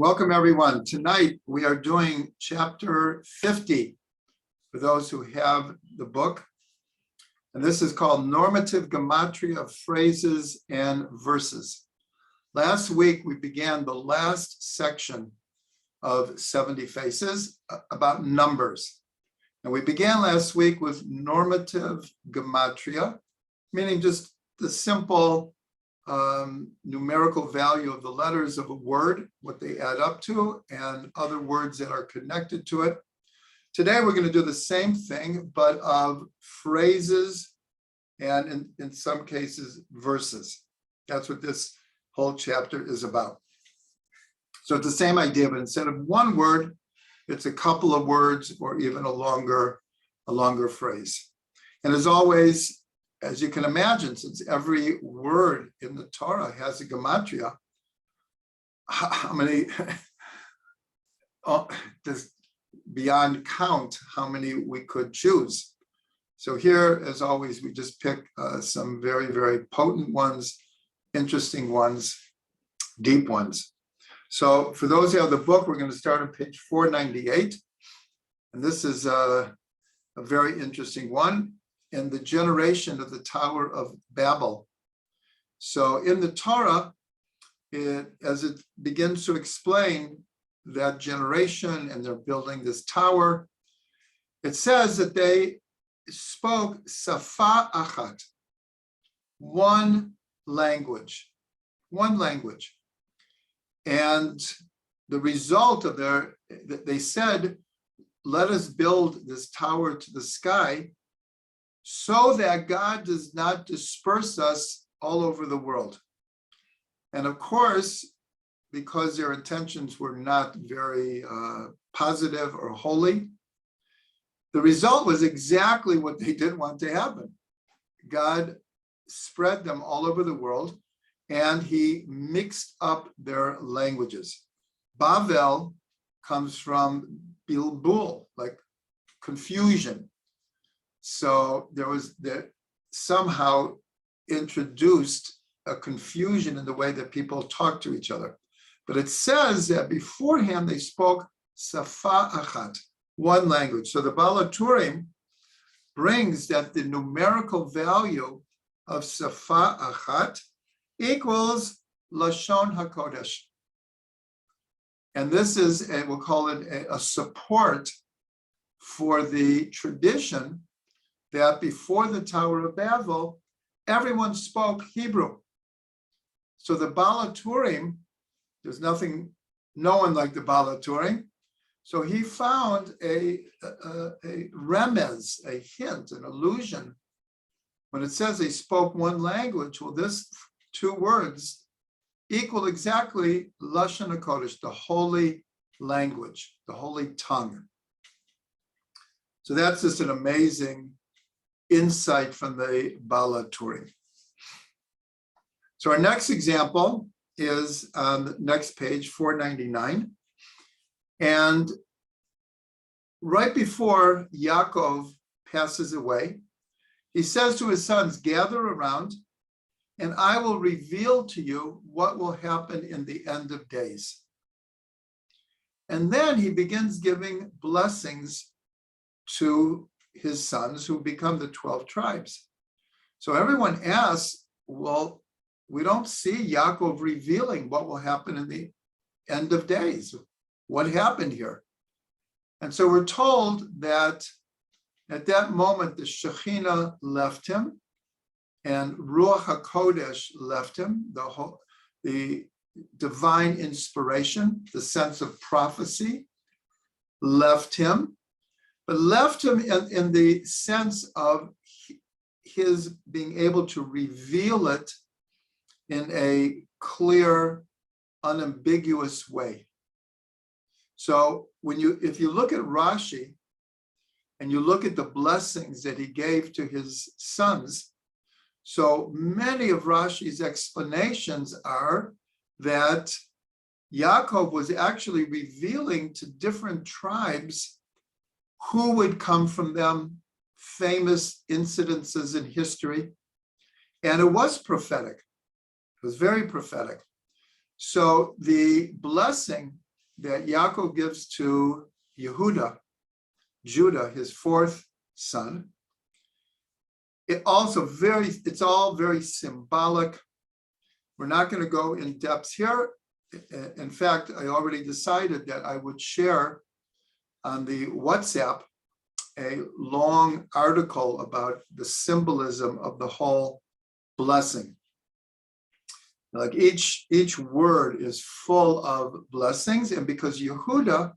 Welcome, everyone. Tonight, we are doing chapter 50 for those who have the book. And this is called Normative Gematria of Phrases and Verses. Last week, we began the last section of 70 Faces about numbers. And we began last week with normative gematria, meaning just the simple numerical value of the letters of a word, what they add up to, and other words that are connected to it. Today, we're going to do the same thing, but of phrases and in some cases, verses. That's what this whole chapter is about. So it's the same idea, but instead of one word, it's a couple of words or even a longer phrase. And as always, as you can imagine, since every word in the Torah has a gematria, how many, just beyond count, how many we could choose. So here, as always, we just pick some very, very potent ones, interesting ones, deep ones. So for those who have the book, we're going to start on page 498. And this is a very interesting one. In the generation of the Tower of Babel. So in the Torah, as it begins to explain that generation and they're building this tower, it says that they spoke safa achat, one language. And the result of they said, let us build this tower to the sky so that God does not disperse us all over the world. And of course, because their intentions were not very positive or holy, the result was exactly what they didn't want to happen. God spread them all over the world, and he mixed up their languages. Babel comes from bilbul, like confusion. So there was that somehow introduced a confusion in the way that people talk to each other. But it says that beforehand they spoke safa achat, one language. So the Baal HaTurim brings that the numerical value of safa achat equals Lashon HaKodesh. And this is, we'll call it a support for the tradition that before the Tower of Babel, everyone spoke Hebrew. So the Baal HaTurim, there's no one like the Baal HaTurim. So he found a remez, a hint, an allusion. When it says they spoke one language, well, this two words equal exactly Lashon HaKodesh, the holy language, the holy tongue. So that's just an amazing insight from the Baal HaTurim. So our next example is on the next page, 499. And right before Yaakov passes away, he says to his sons, gather around, and I will reveal to you what will happen in the end of days. And then he begins giving blessings to his sons who become the 12 tribes. So everyone asks, well, we don't see Yaakov revealing what will happen in the end of days. What happened here? And so we're told that at that moment, the Shekhinah left him and Ruach HaKodesh left him, the divine inspiration, the sense of prophecy left him. But left him in the sense of his being able to reveal it in a clear, unambiguous way. So if you look at Rashi and you look at the blessings that he gave to his sons, so many of Rashi's explanations are that Yaakov was actually revealing to different tribes who would come from them, famous incidences in history. And it was prophetic. It was very prophetic. So the blessing that Yaakov gives to Yehuda, Judah, his fourth son. It's all very symbolic. We're not going to go in depth here. In fact, I already decided that I would share on the WhatsApp a long article about the symbolism of the whole blessing. Like each word is full of blessings, and because Yehuda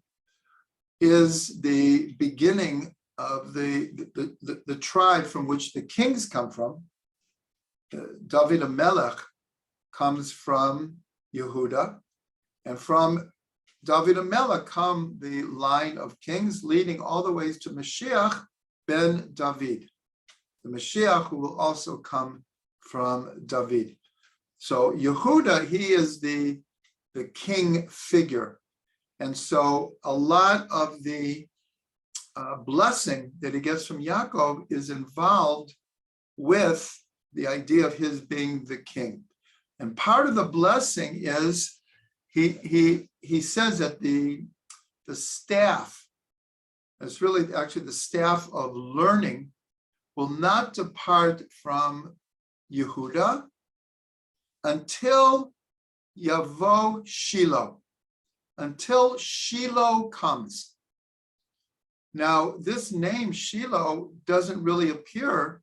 is the beginning of the tribe from which the kings come from, David HaMelech comes from Yehuda, and from David HaMelech come the line of kings leading all the way to Mashiach ben David, the Mashiach who will also come from David. So Yehuda, he is the king figure. And so a lot of the blessing that he gets from Yaakov is involved with the idea of his being the king. And part of the blessing is he says that the staff, it's really actually the staff of learning, will not depart from Yehuda until Yavo Shiloh, until Shiloh comes. Now, this name Shiloh doesn't really appear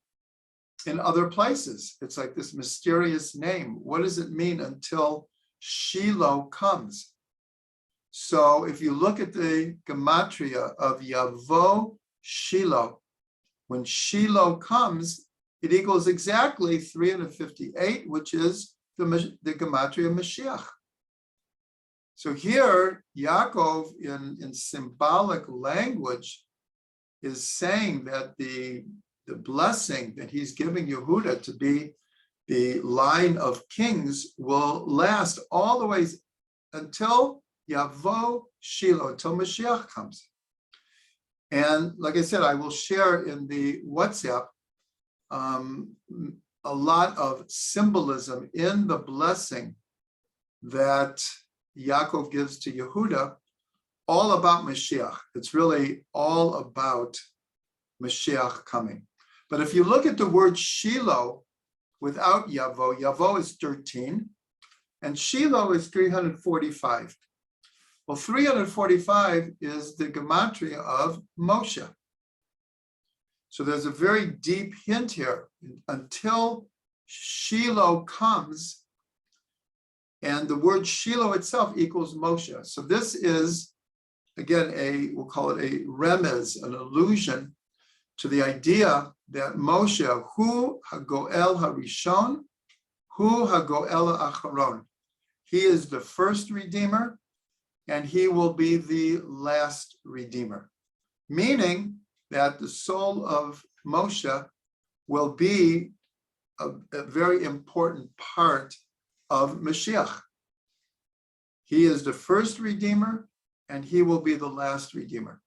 in other places. It's like this mysterious name. What does it mean until Shiloh comes? So if you look at the Gematria of Yavo Shiloh, when Shiloh comes, it equals exactly 358, which is the Gematria Mashiach. So here, Yaakov, in symbolic language, is saying that the blessing that he's giving Yehuda to be the line of kings will last all the way until Yavo Shiloh, until Mashiach comes. And like I said, I will share in the WhatsApp a lot of symbolism in the blessing that Yaakov gives to Yehuda, all about Mashiach. It's really all about Mashiach coming. But if you look at the word Shiloh without Yavo, Yavo is 13, and Shiloh is 345. Well, 345 is the gematria of Moshe. So there's a very deep hint here. Until Shiloh comes, and the word Shiloh itself equals Moshe. So this is, again, we'll call it a remez, an allusion to the idea that Moshe, hu hagoel harishon, hu hagoel acharon. He is the first redeemer, and he will be the last redeemer. Meaning that the soul of Moshe will be a very important part of Mashiach. He is the first redeemer, and he will be the last redeemer.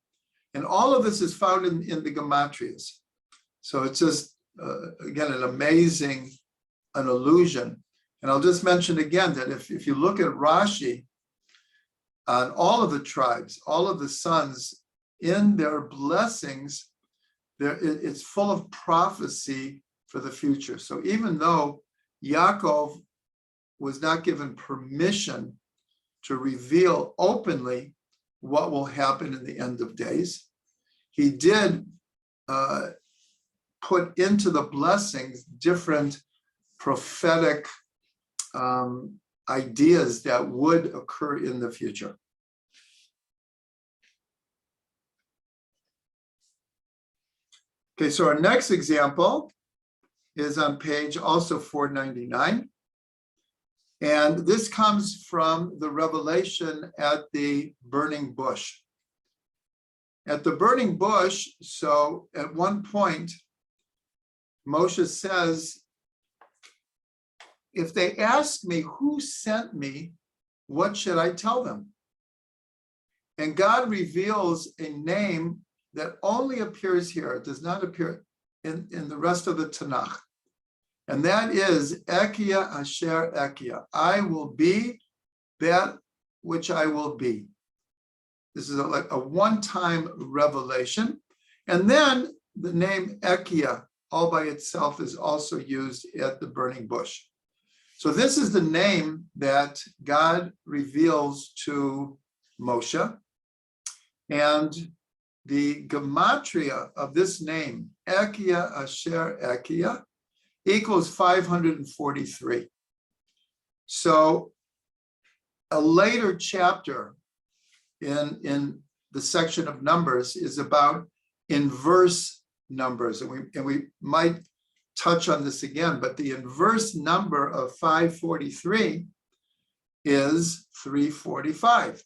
And all of this is found in the Gematrias. So it's just, again, an allusion. And I'll just mention again that if you look at Rashi, on all of the tribes, all of the sons, in their blessings, it's full of prophecy for the future. So even though Yaakov was not given permission to reveal openly what will happen in the end of days, he did put into the blessings different prophetic ideas that would occur in the future. Okay, so our next example is on page also 499. And this comes from the revelation at the burning bush. At the burning bush, so at one point, Moshe says, if they ask me who sent me, what should I tell them? And God reveals a name that only appears here. It does not appear in the rest of the Tanakh. And that is Ekia Asher Ekia. I will be that which I will be. This is like a one-time revelation. And then the name Ekia all by itself is also used at the burning bush. So this is the name that God reveals to Moshe. And the gematria of this name, Ekia Asher Ekia, equals 543. So a later chapter in the section of Numbers is about inverse numbers. And we might touch on this again, but the inverse number of 543 is 345.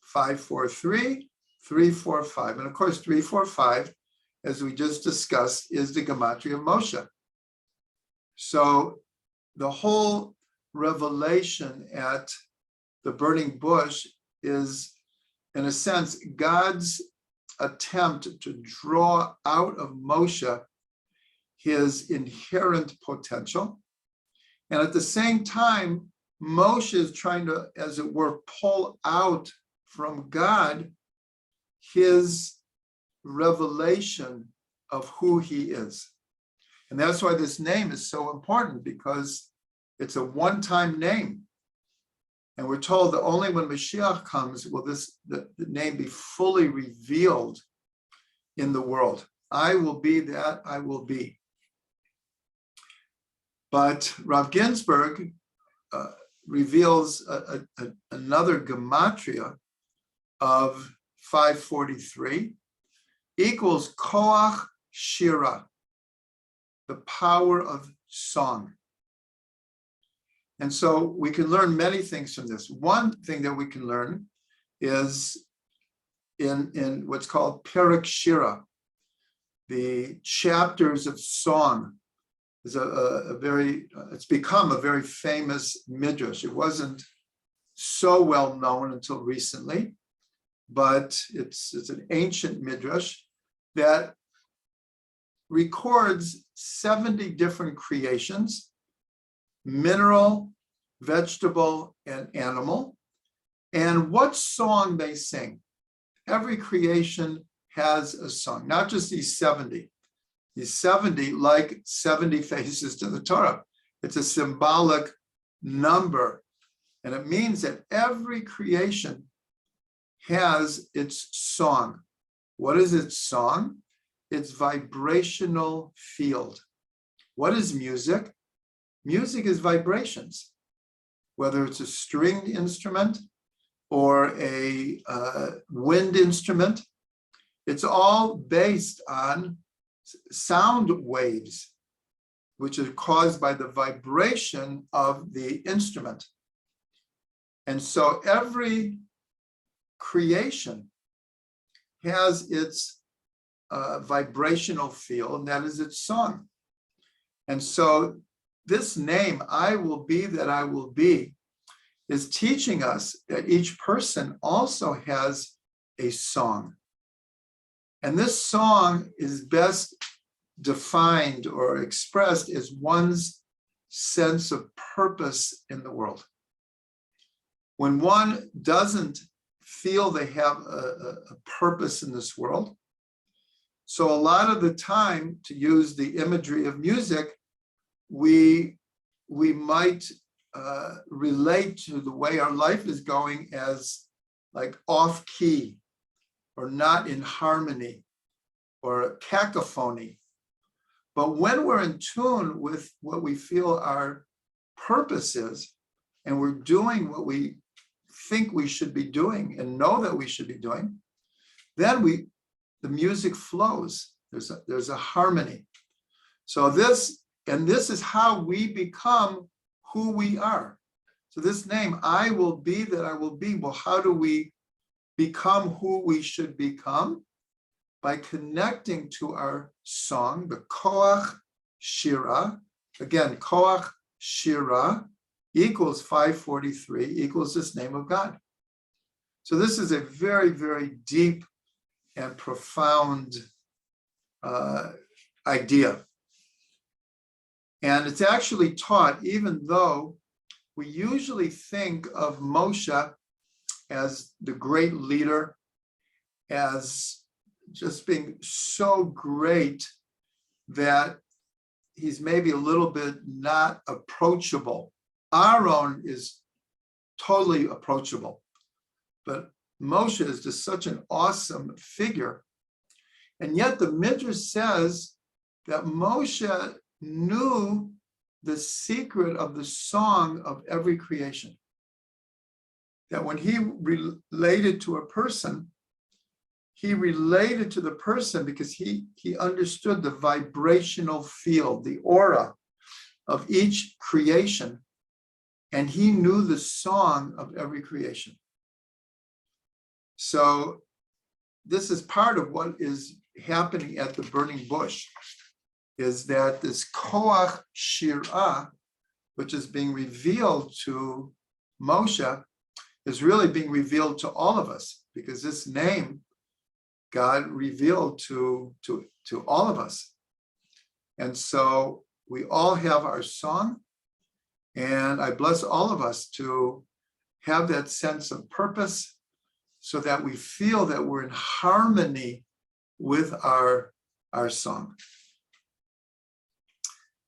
543, 345. And of course, 345, as we just discussed, is the gematria of Moshe. So the whole revelation at the burning bush is, in a sense, God's attempt to draw out of Moshe his inherent potential. And at the same time, Moshe is trying to, as it were, pull out from God his revelation of who he is. And that's why this name is so important, because it's a one-time name. And we're told that only when Mashiach comes will the name be fully revealed in the world. I will be that I will be. But Rav Ginsburg reveals another gematria of 543 equals koach shira, the power of song. And so we can learn many things from this. One thing that we can learn is in what's called Perek Shira, the chapters of song. Is it's become a very famous midrash. It wasn't so well known until recently, but it's an ancient midrash that records 70 different creations, mineral, vegetable, and animal, and what song they sing. Every creation has a song, not just these 70. These 70, like 70 faces to the Torah. It's a symbolic number, and it means that every creation has its song. What is its song? Its vibrational field. What is music? Music is vibrations, whether it's a stringed instrument or a wind instrument. It's all based on sound waves, which are caused by the vibration of the instrument. And so every creation has its vibrational field, and that is its song. And so this name, I will be that I will be, is teaching us that each person also has a song. And this song is best defined or expressed as one's sense of purpose in the world. When one doesn't feel they have a purpose in this world, so a lot of the time, to use the imagery of music, we might relate to the way our life is going as like off key, or not in harmony, or cacophony. But when we're in tune with what we feel our purpose is, and we're doing what we think we should be doing and know that we should be doing, then the music flows. There's a harmony. So this is how we become who we are. So this name, I will be that I will be. Well, how do we become who we should become? By connecting to our song, the koach shira. Again, koach shira equals 543, equals this name of God. So this is a very, very deep and profound idea. And it's actually taught, even though we usually think of Moshe as the great leader, as just being so great that he's maybe a little bit not approachable. Aaron is totally approachable, but Moshe is just such an awesome figure. And yet the Midrash says that Moshe knew the secret of the song of every creation. That when he related to a person, he related to the person because he understood the vibrational field, the aura of each creation, and he knew the song of every creation. So this is part of what is happening at the burning bush, is that this koach shirah, which is being revealed to Moshe, is really being revealed to all of us, because this name God revealed to all of us. And so we all have our song, and I bless all of us to have that sense of purpose so that we feel that we're in harmony with our song.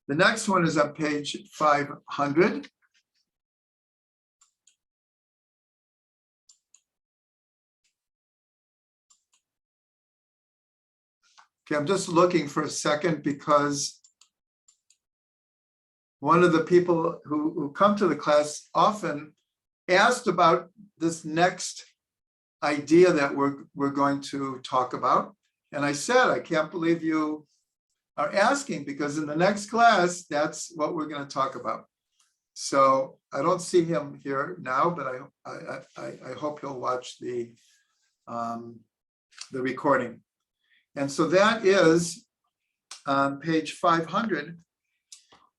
The next one is on page 500. Okay, I'm just looking for a second because one of the people who come to the class often asked about this next idea that we're going to talk about. And I said, I can't believe you are asking, because in the next class, that's what we're going to talk about. So I don't see him here now, but I hope he'll watch the recording. And so that is on page 500.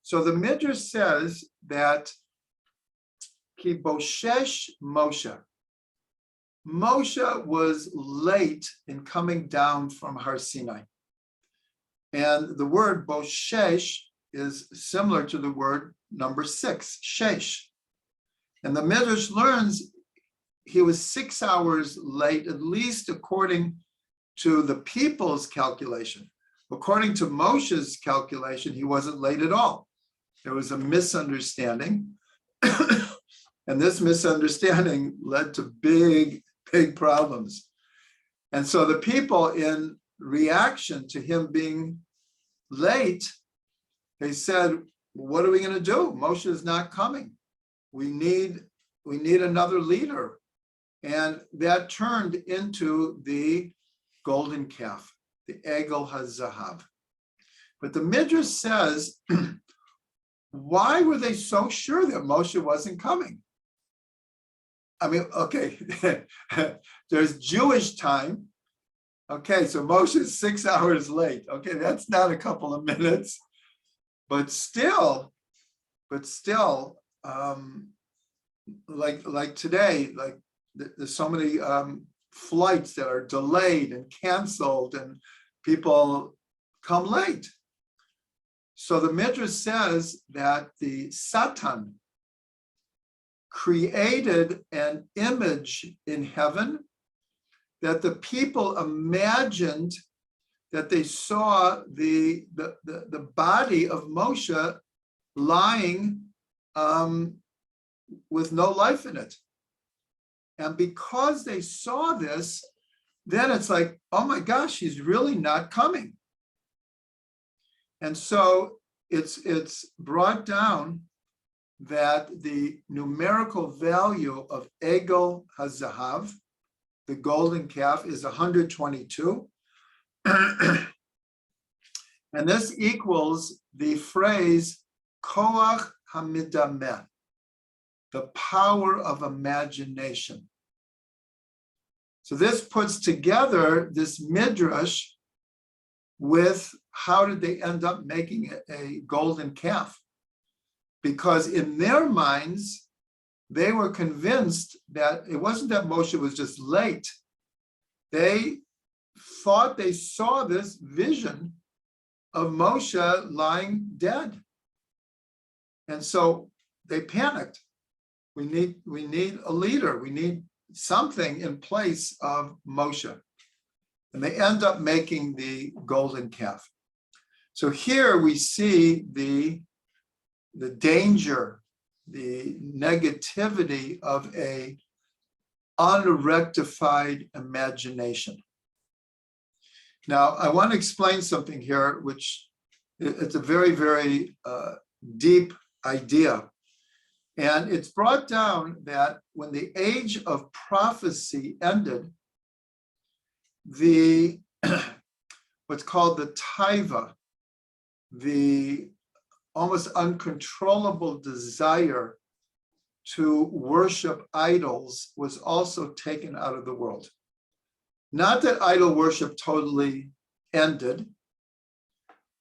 So the Midrash says that Ki boshesh Moshe. Moshe was late in coming down from Har Sinai. And the word boshesh is similar to the word number 6, shesh. And the Midrash learns he was 6 hours late, at least according to the people's calculation. According to Moshe's calculation, he wasn't late at all. There was a misunderstanding. And this misunderstanding led to big problems. And so the people, in reaction to him being late, they said, what are we going to do? Moshe is not coming. We need another leader. And that turned into the golden calf, the Egel HaZahav. But the Midrash says, why were they so sure that Moshe wasn't coming? I mean, okay, there's Jewish time. Okay, so Moshe is 6 hours late. Okay, that's not a couple of minutes, but still, like today, like there's so many flights that are delayed and canceled, and people come late. So the Midrash says that the Satan created an image in heaven that the people imagined that they saw the body of Moshe lying with no life in it. And because they saw this, then it's like, oh my gosh, he's really not coming. And so it's brought down that the numerical value of Egel HaZahav, the golden calf, is 122. And this equals the phrase Koach HaMidameh, the power of imagination. So this puts together this midrash with how did they end up making a golden calf? Because in their minds, they were convinced that it wasn't that Moshe was just late. They thought they saw this vision of Moshe lying dead. And so they panicked. We need a leader. We need something in place of Moshe. And they end up making the golden calf. So here we see the danger, the negativity of a unrectified imagination. Now, I want to explain something here, which it's a very, very deep idea. And it's brought down that when the age of prophecy ended, the what's called the taiva, the almost uncontrollable desire to worship idols, was also taken out of the world. Not that idol worship totally ended,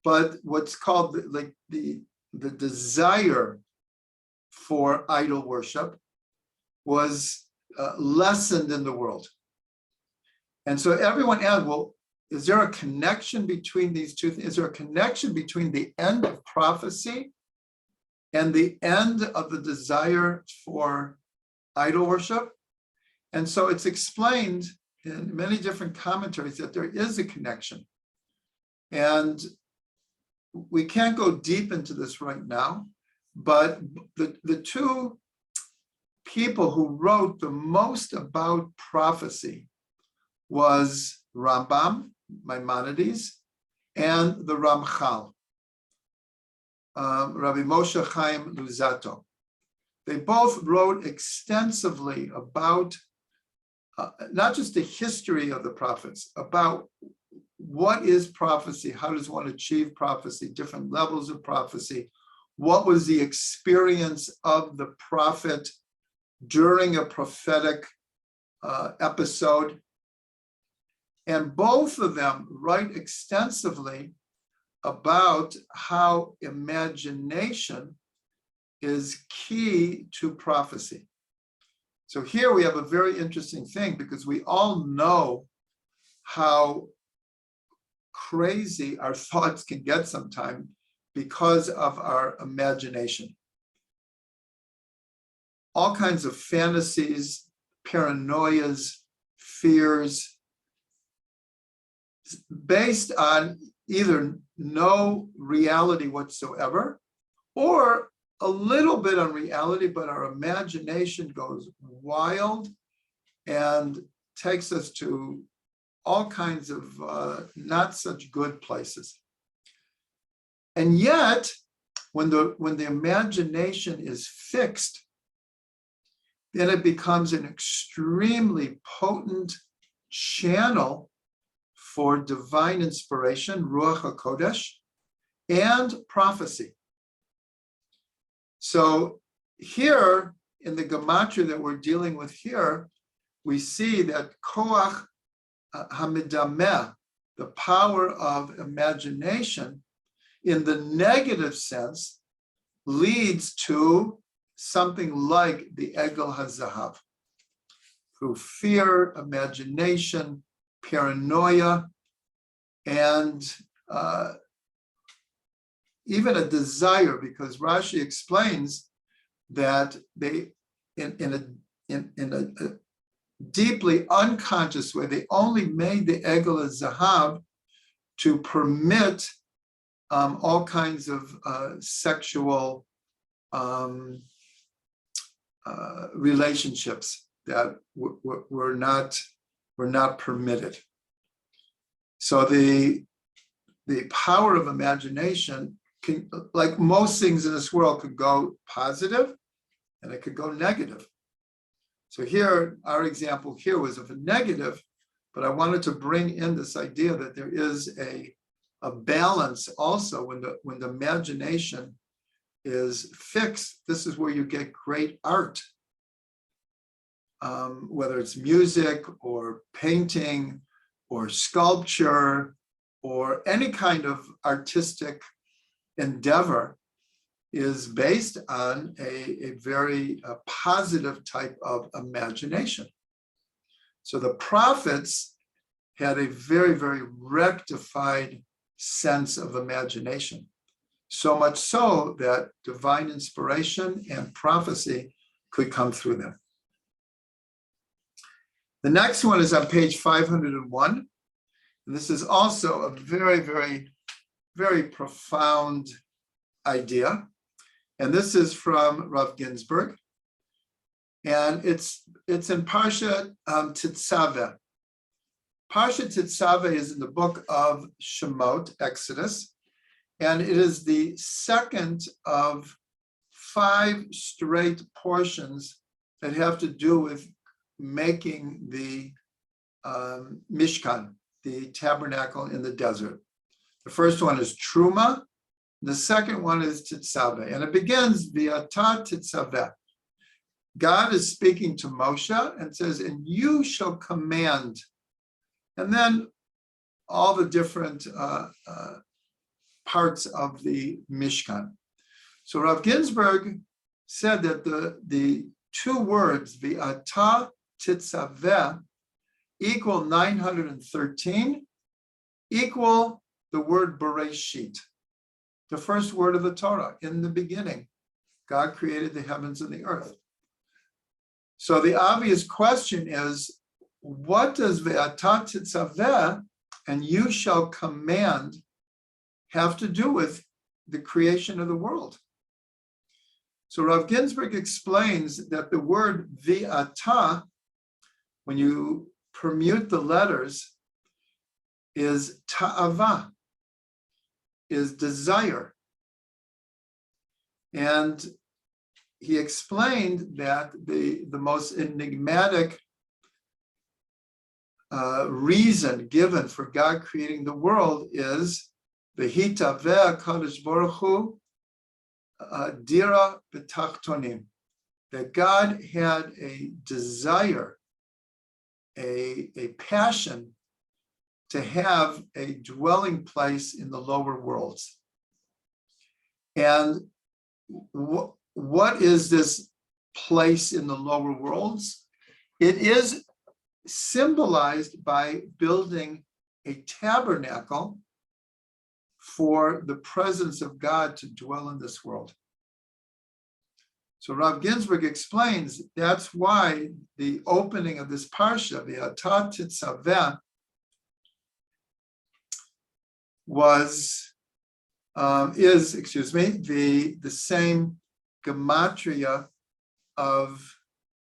but what's called the desire for idol worship was lessened in the world. And so everyone asked, well, is there a connection between these two things? Is there a connection between the end of prophecy and the end of the desire for idol worship? And so it's explained in many different commentaries that there is a connection. And we can't go deep into this right now, but the two people who wrote the most about prophecy was Rambam, Maimonides, and the Ramchal, Rabbi Moshe Chaim Luzzatto. They both wrote extensively about not just the history of the prophets, about what is prophecy, how does one achieve prophecy, different levels of prophecy, what was the experience of the prophet during a prophetic episode. And both of them write extensively about how imagination is key to prophecy. So here we have a very interesting thing, because we all know how crazy our thoughts can get sometimes because of our imagination. All kinds of fantasies, paranoias, fears, based on either no reality whatsoever or a little bit on reality, but our imagination goes wild and takes us to all kinds of not such good places. And yet, when the imagination is fixed, then it becomes an extremely potent channel for divine inspiration, Ruach HaKodesh, and prophecy. So here in the Gematria that we're dealing with here, we see that Koach HaMidameh, the power of imagination, in the negative sense, leads to something like the Egel HaZahav, through fear, imagination, paranoia, and even a desire, because Rashi explains that they, in a deeply unconscious way, they only made the Egel HaZahav to permit all kinds of sexual relationships that were not permitted. So the power of imagination can, like most things in this world, could go positive and it could go negative. So here, our example here was of a negative, but I wanted to bring in this idea that there is a balance also when the imagination is fixed. This is where you get great art, whether it's music or painting or sculpture or any kind of artistic endeavor is based on a very positive type of imagination. So the prophets had a very, very rectified sense of imagination, so much so that divine inspiration and prophecy could come through them. The next one is on page 501, And this is also a very, very, very profound idea. And this is from Rav Ginsburg. And it's in Parsha Tetzaveh. Parsha Tetzaveh is in the book of Shemot, Exodus, and it is the second of 5 straight portions that have to do with making the Mishkan, the tabernacle in the desert. The first one is Truma, the second one is Tetzaveh, and it begins V'ata Tetzaveh. God is speaking to Moshe and says, and you shall command, and then all the different parts of the Mishkan. So Rav Ginsburg said that the 2 words, V'ata Tetzaveh, equal 913, equal the word Bereshit, the first word of the Torah. In the beginning, God created the heavens and the earth. So the obvious question is, what does Ve'ata Tetzaveh and you shall command have to do with the creation of the world? So Rav Ginsburg explains that the word Ve'ata, when you permute the letters, is ta'ava, is desire. And he explained that the most enigmatic reason given for God creating the world is V'hitaveh Kadosh Baruch Hu dira b'tachtonim, that God had a desire, a passion to have a dwelling place in the lower worlds. And what is this place in the lower worlds? It is symbolized by building a tabernacle for the presence of God to dwell in this world. So Rav Ginsburg explains that's why the opening of this parsha, the V'ata Tetzaveh, is the same Gematria of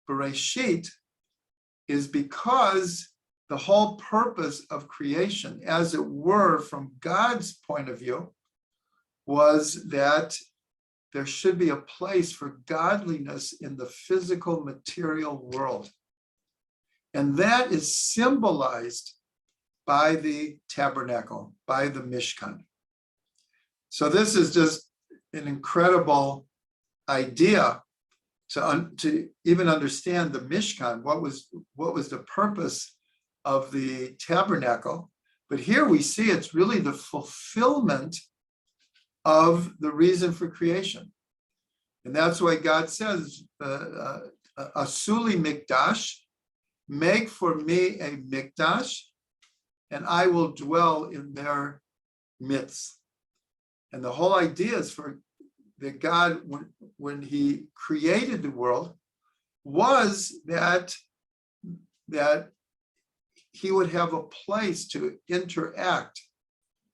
Bereshit, is because the whole purpose of creation, as it were, from God's point of view, was that there should be a place for godliness in the physical material world. And that is symbolized by the tabernacle, by the Mishkan. So this is just an incredible idea to even understand the Mishkan, what was the purpose of the tabernacle. But here we see it's really the fulfillment of the reason for creation. And that's why God says, Asuli Mikdash, make for me a Mikdash, and I will dwell in their midst. And the whole idea is for that God, when he created the world, was that he would have a place to interact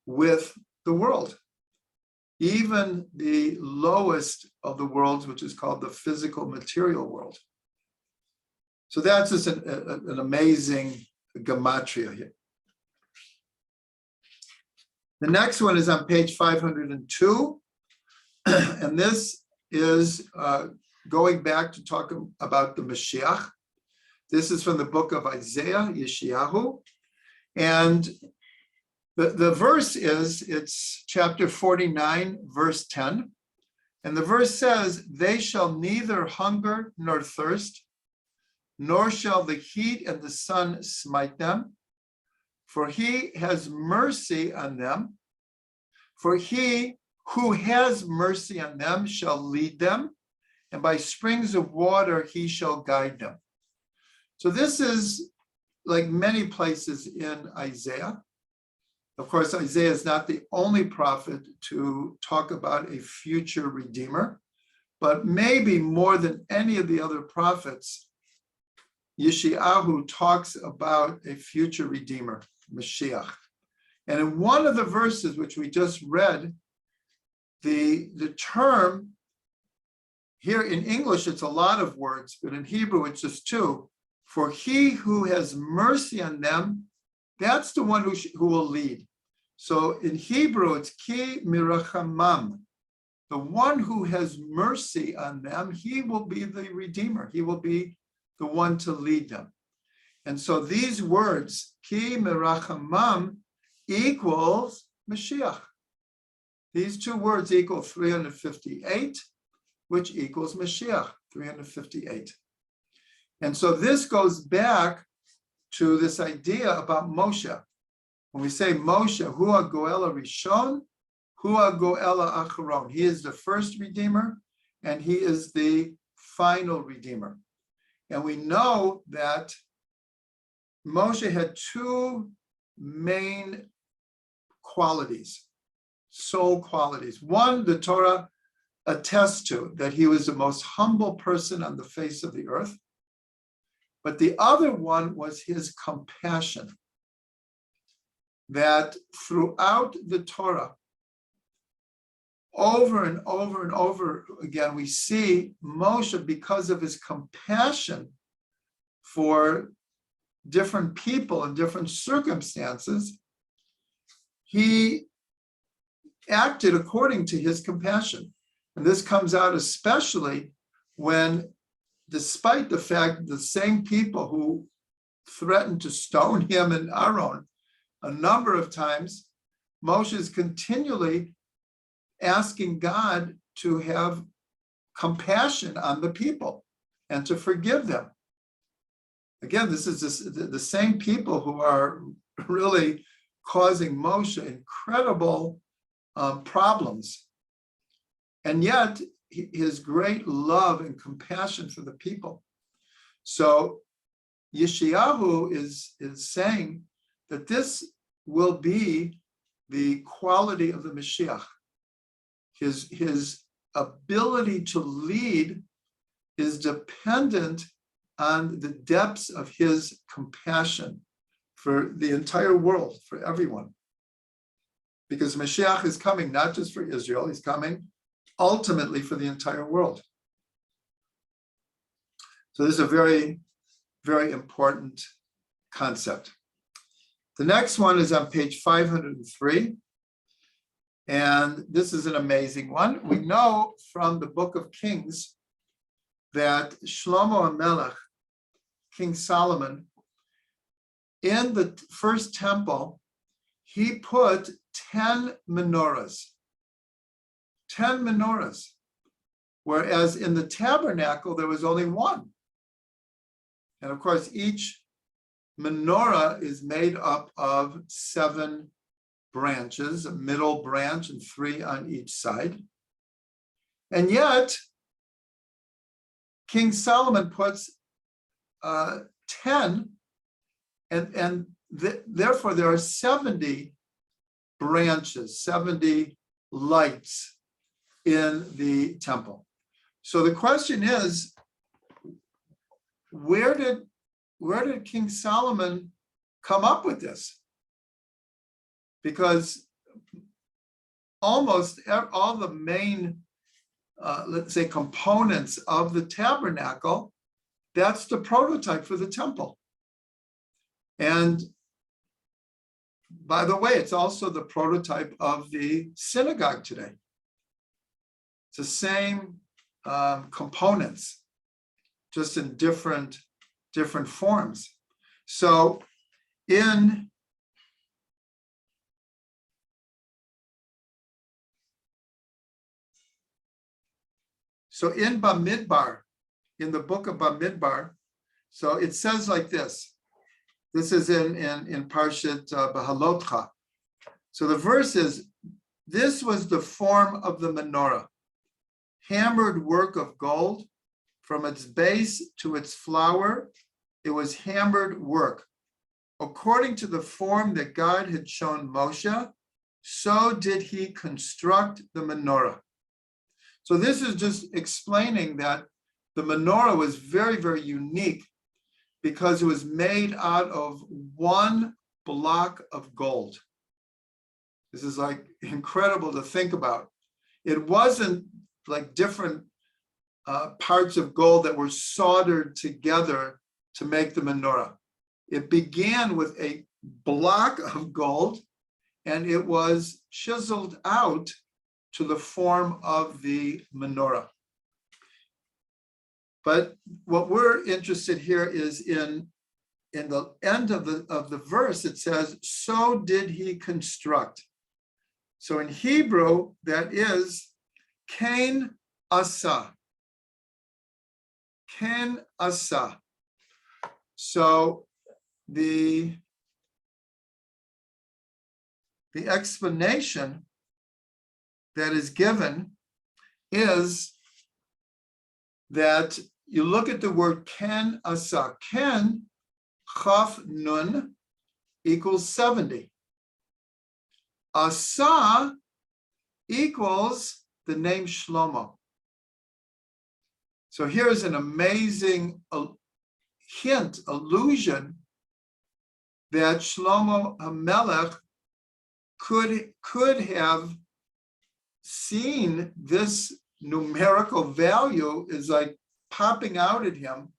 with the world, even the lowest of the worlds, which is called the physical material world. So that's just an amazing gematria here. The next one is on page 502. And this is going back to talk about the Mashiach. This is from the book of Isaiah, Yeshayahu. And the verse it's chapter 49, verse 10. And the verse says, they shall neither hunger nor thirst, nor shall the heat and the sun smite them. For he has mercy on them. For he who has mercy on them shall lead them, and by springs of water he shall guide them. So this is like many places in Isaiah. Of course, Isaiah is not the only prophet to talk about a future redeemer, but maybe more than any of the other prophets, Yeshayahu talks about a future redeemer, Mashiach. And in one of the verses which we just read, the term, here in English, it's a lot of words, but in Hebrew, it's just two. For he who has mercy on them, that's the one who will lead. So in Hebrew, it's ki mirachamam. The one who has mercy on them, he will be the redeemer. He will be the one to lead them. And so these words, ki mirachamam, equals Mashiach. These two words equal 358, which equals Mashiach, 358. And so this goes back to this idea about Moshe. When we say Moshe, Hua Goela Rishon, Hua Goela Acharon. He is the first Redeemer, and he is the final Redeemer. And we know that Moshe had two main qualities, soul qualities. One, the Torah attests to, that he was the most humble person on the face of the earth. But the other one was his compassion. That throughout the Torah, over and over and over again, we see Moshe, because of his compassion for different people and different circumstances, he acted according to his compassion. And this comes out especially when, despite the fact the same people who threatened to stone him and Aaron a number of times, Moshe is continually asking God to have compassion on the people and to forgive them. Again, this is the same people who are really causing Moshe incredible problems. And yet, his great love and compassion for the people. So Yeshayahu is saying that this will be the quality of the Mashiach. His ability to lead is dependent on the depths of his compassion for the entire world, for everyone. Because Mashiach is coming not just for Israel, he's coming ultimately for the entire world. So this is a very, very important concept. The next one is on page 503. And this is an amazing one. We know from the book of Kings that Shlomo HaMelech, King Solomon, in the first temple, he put 10 menorahs. 10 menorahs. Whereas in the tabernacle, there was only one. And of course, each menorah is made up of 7 branches, a middle branch and 3 on each side. And yet, King Solomon puts 10, and therefore there are 70 branches, 70 lights in the temple. So the question is, where did King Solomon come up with this? Because almost all the main, let's say, components of the tabernacle, that's the prototype for the temple. And by the way, it's also the prototype of the synagogue today. It's the same components, just in different forms. So in Bamidbar, in the book of Bamidbar, so it says like this. This is in Parshat Behalotcha. So the verse is, this was the form of the menorah, hammered work of gold, from its base to its flower, it was hammered work. According to the form that God had shown Moshe, so did he construct the menorah. So this is just explaining that the menorah was very, very unique because it was made out of one block of gold. This is like incredible to think about. It wasn't like different parts of gold that were soldered together to make the menorah. It began with a block of gold, and it was chiseled out to the form of the menorah. But what we're interested here is in the end of the verse. It says, so did he construct. So in Hebrew, that is Ken Asa. Ken Asa. So the explanation that is given is that you look at the word Ken Asa. Ken, Chaf Nun, equals 70. Asa equals the name Shlomo. So here's an amazing hint, allusion, that Shlomo HaMelech could have seen this numerical value is like popping out at him,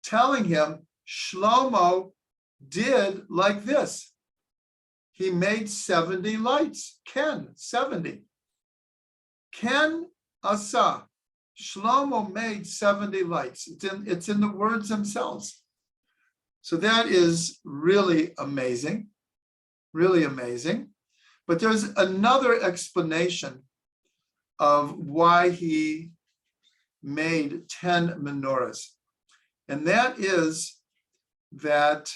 telling him Shlomo did like this. He made 70 lights. Ken, 70. Ken Asa. Shlomo made 70 lights. It's in the words themselves. So that is really amazing. Really amazing. But there's another explanation of why he made 10 menorahs. And that is that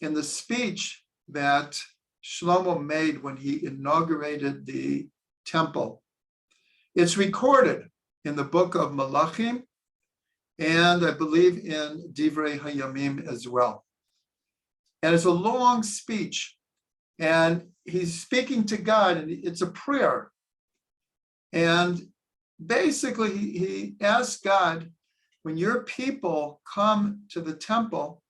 in the speech that Shlomo made when he inaugurated the temple, it's recorded in the book of Malachim, and I believe in Divrei Hayamim as well. And it's a long speech, and he's speaking to God, and it's a prayer. And basically, he asks God, when your people come to the temple,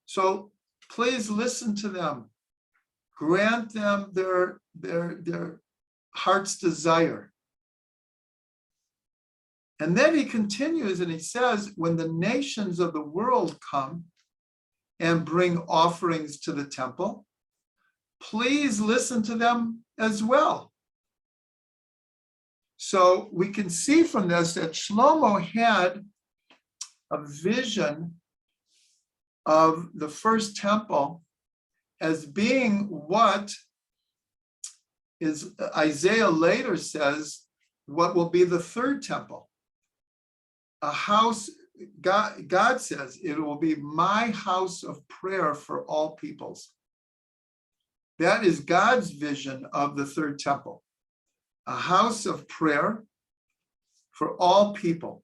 so please listen to them, grant them their heart's desire. And then he continues and he says, when the nations of the world come and bring offerings to the temple, please listen to them as well. So we can see from this that Shlomo had a vision of the first temple as being what is, Isaiah later says, what will be the third temple. A house, God says, it will be my house of prayer for all peoples. That is God's vision of the third temple. A house of prayer for all people.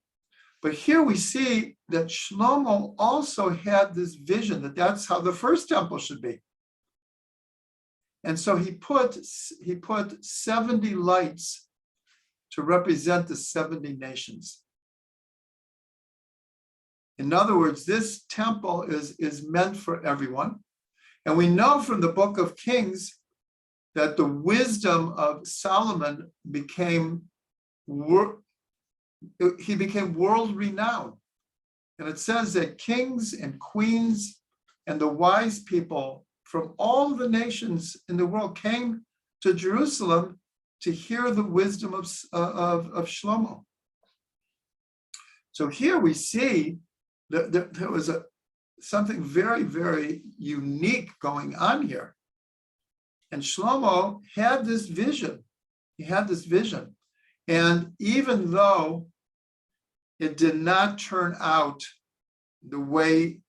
But here we see that Shlomo also had this vision that that's how the first temple should be. And so he put 70 lights to represent the 70 nations. In other words, this temple is meant for everyone. And we know from the book of Kings that the wisdom of Solomon became world renowned. And it says that kings and queens and the wise people from all the nations in the world came to Jerusalem to hear the wisdom of Shlomo. So here we see that there was something very, very unique going on here. And Shlomo had this vision. He had this vision. And even though it did not turn out the way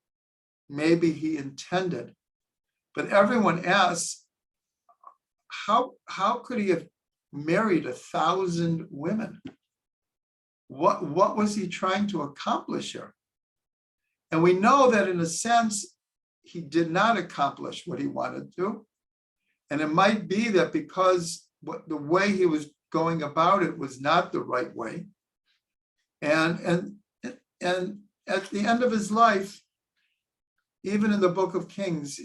maybe he intended, but everyone asks, how could he have married 1,000 women? What was he trying to accomplish here? And we know that in a sense, he did not accomplish what he wanted to. And it might be that because the way he was going about it was not the right way. And at the end of his life, even in the book of Kings,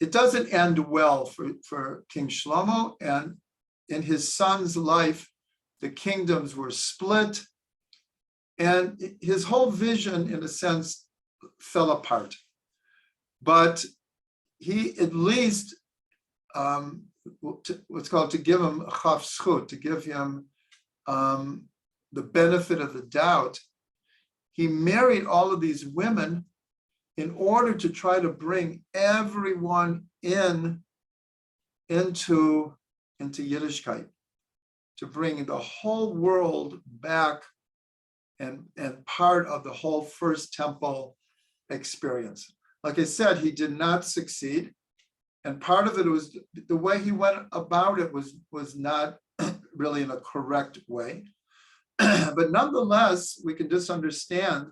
it doesn't end well for King Shlomo, and in his son's life, the kingdoms were split, and his whole vision, in a sense, fell apart. But he at least, what's called to give him a chaf zchut, to give him the benefit of the doubt, he married all of these women in order to try to bring everyone into Yiddishkeit, to bring the whole world back and part of the whole first temple experience. Like I said, he did not succeed. And part of it was the way he went about it was not really in a correct way. But nonetheless, we can just understand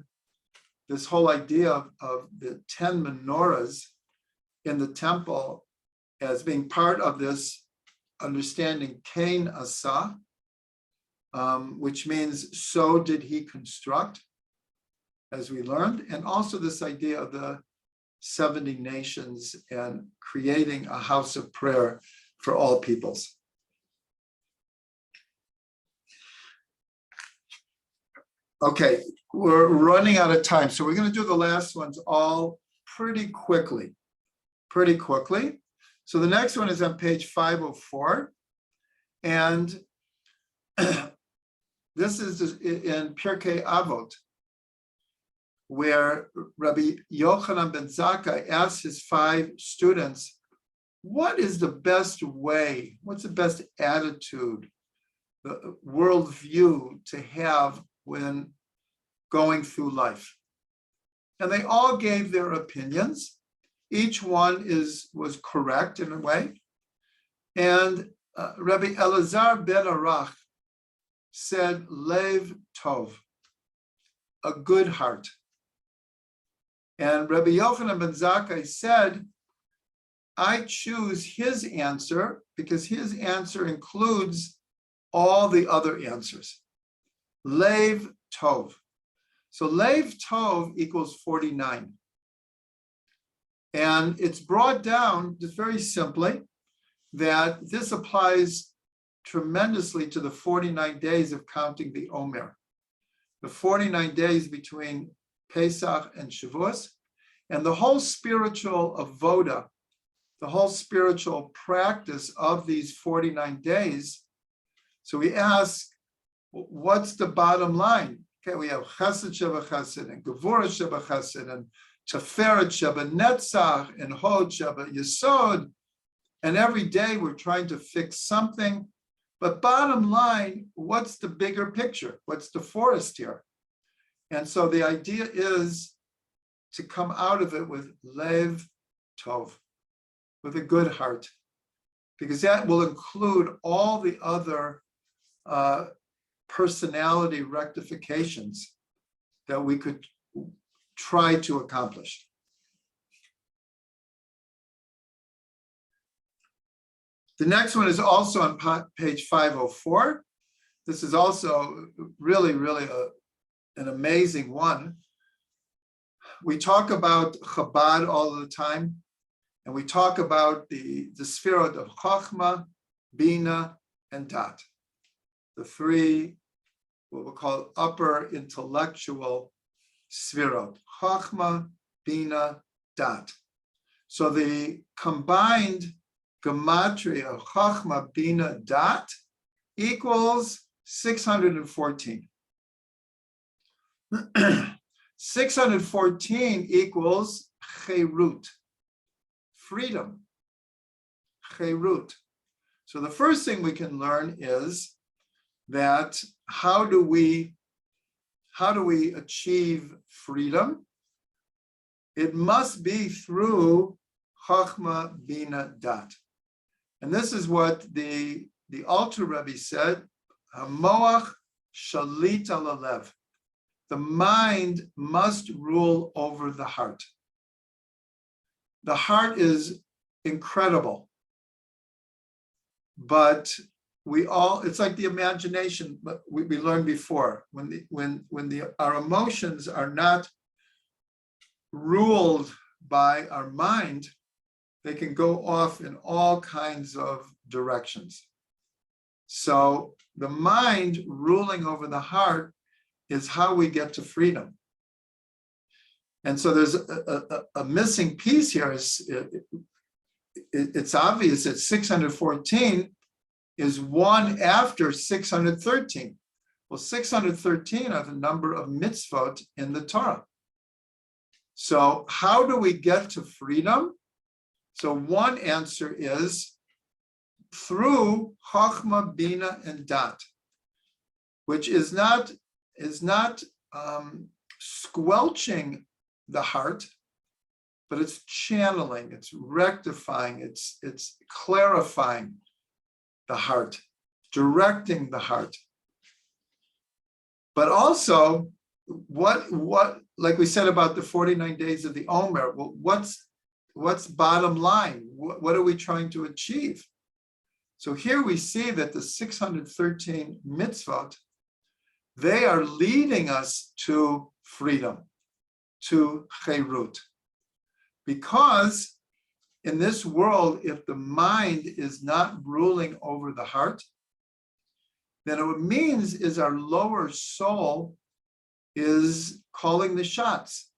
this whole idea of the 10 menorahs in the temple as being part of this understanding Kain Asa, which means so did he construct, as we learned, and also this idea of the 70 nations and creating a house of prayer for all peoples. Okay, we're running out of time, so we're going to do the last ones all pretty quickly. So the next one is on page 504, and this is in Pirkei Avot, where Rabbi Yochanan ben Zakkai asked his 5 students, what is the best way, what's the best attitude, the worldview to have when going through life? And they all gave their opinions. Each one was correct in a way. And Rabbi Elazar ben Arach said, Lev Tov, a good heart. And Rabbi Yochanan ben Zakkai said, I choose his answer because his answer includes all the other answers. Lev Tov. So Lev Tov equals 49. And it's brought down just very simply that this applies tremendously to the 49 days of counting the Omer. The 49 days between Pesach and Shavuos, and the whole spiritual avoda, the whole spiritual practice of these 49 days. So we ask, what's the bottom line? Okay, we have Chesed Sheba Chesed and Gevurah Sheba Chesed and Teferet Sheba Netzach and Hod Sheba Yesod, and every day we're trying to fix something. But bottom line, what's the bigger picture? What's the forest here? And so the idea is to come out of it with Lev Tov, with a good heart, because that will include all the other personality rectifications that we could try to accomplish. The next one is also on page 504. This is also really an amazing one. We talk about Chabad all the time, and we talk about the Sfirot of Chochmah, Bina, and Dat, the 3, what we call upper intellectual Sfirot, Chochmah, Bina, Dat. So the combined Gematria of Chochmah, Bina, Dat equals 614. 614 equals Cherut, freedom, Cherut. So the first thing we can learn is that how do we achieve freedom? It must be through Chachma, Bina, Dat. And this is what the Alter Rebbe said, Hamoach shalit al halev. The mind must rule over the heart. The heart is incredible, but it's like the imagination we learned before. Our emotions are not ruled by our mind, they can go off in all kinds of directions. So the mind ruling over the heart is how we get to freedom. And so there's a missing piece here. It's obvious that 614 is one after 613. Well, 613 are the number of mitzvot in the Torah. So how do we get to freedom? So one answer is through Chochmah, Bina, and Dat, which is not squelching the heart, but it's channeling, it's rectifying, it's clarifying the heart, directing the heart. But also, what like we said about the 49 days of the Omer, well, what's bottom line? What are we trying to achieve? So here we see that the 613 mitzvot, they are leading us to freedom, to cherut. Because in this world, if the mind is not ruling over the heart, then what it means is our lower soul is calling the shots.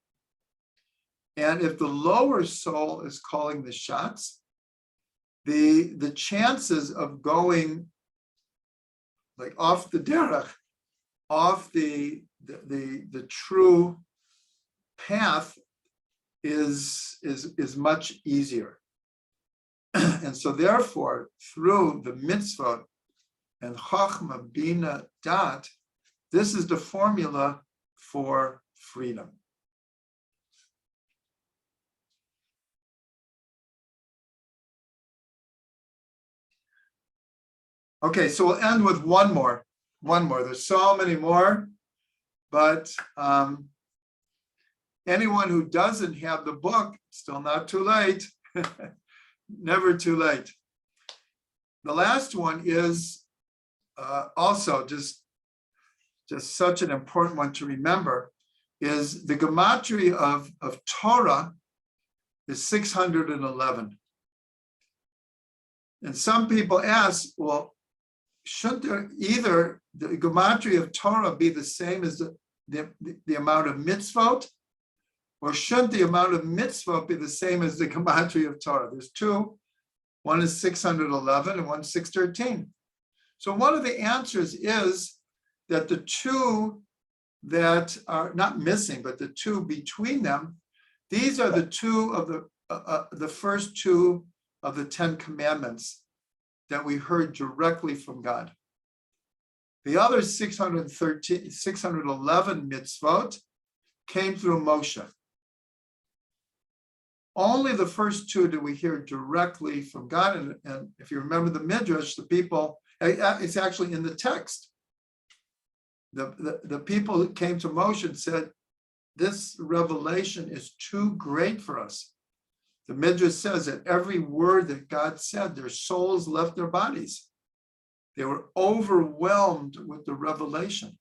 And if the lower soul is calling the shots, the chances of going like off the derech, off the true path is much easier. And so therefore, through the mitzvot and Chochmah, Bina, Dat, this is the formula for freedom. Okay, so we'll end with one more. There's so many more, but anyone who doesn't have the book, still not too late. Never too late. The last one is also just such an important one to remember, is the Gematria of Torah is 611. And some people ask, well, shouldn't there either the Gematria of Torah be the same as the amount of mitzvot, or shouldn't the amount of mitzvot be the same as the Gematria of Torah? There's two. One is 611 and one is 613. So one of the answers is that the two that are not missing, but the two between them, these are the two of the first two of the 10 commandments that we heard directly from God. The other 611 mitzvot came through Moshe. Only the first two did we hear directly from God. And if you remember the Midrash, the people, it's actually in the text. The people that came to Moshe and said, this revelation is too great for us. The Midrash says that every word that God said, their souls left their bodies. They were overwhelmed with the revelation.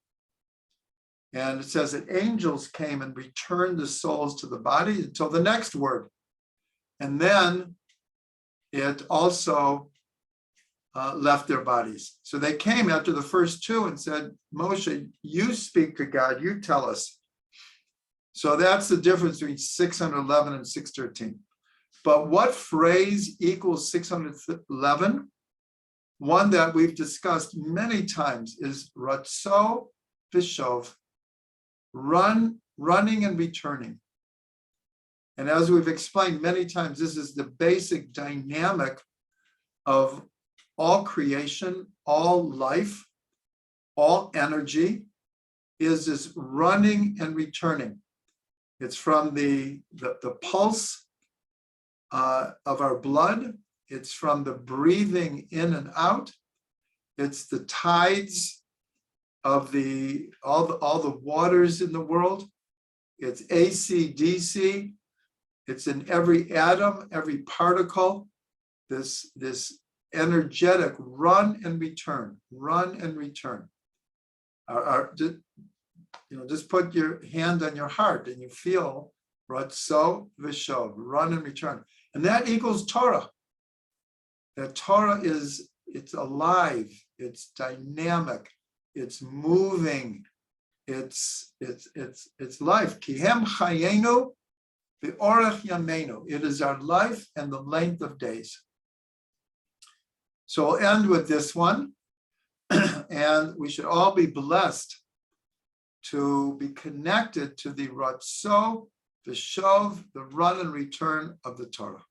And it says that angels came and returned the souls to the body until the next word. And then it also left their bodies. So they came after the first two and said, Moshe, you speak to God, you tell us. So that's the difference between 611 and 613. But what phrase equals 611? One that we've discussed many times is ratzo v'shov, running and returning. And as we've explained many times, this is the basic dynamic of all creation, all life, all energy, is this running and returning. It's from the pulse of our blood. It's from the breathing in and out. It's the tides of all the waters in the world. It's AC, DC. It's in every atom, every particle. This energetic run and return. Just put your hand on your heart and you feel ratzo v'shov, run and return. And that equals Torah. That Torah it's alive, it's dynamic, it's moving, it's life. Kihem chayenu v'orech yameinu. It is our life and the length of days. So we'll end with this one. And we should all be blessed to be connected to the Ratzo, the Shov, the run and return of the Torah.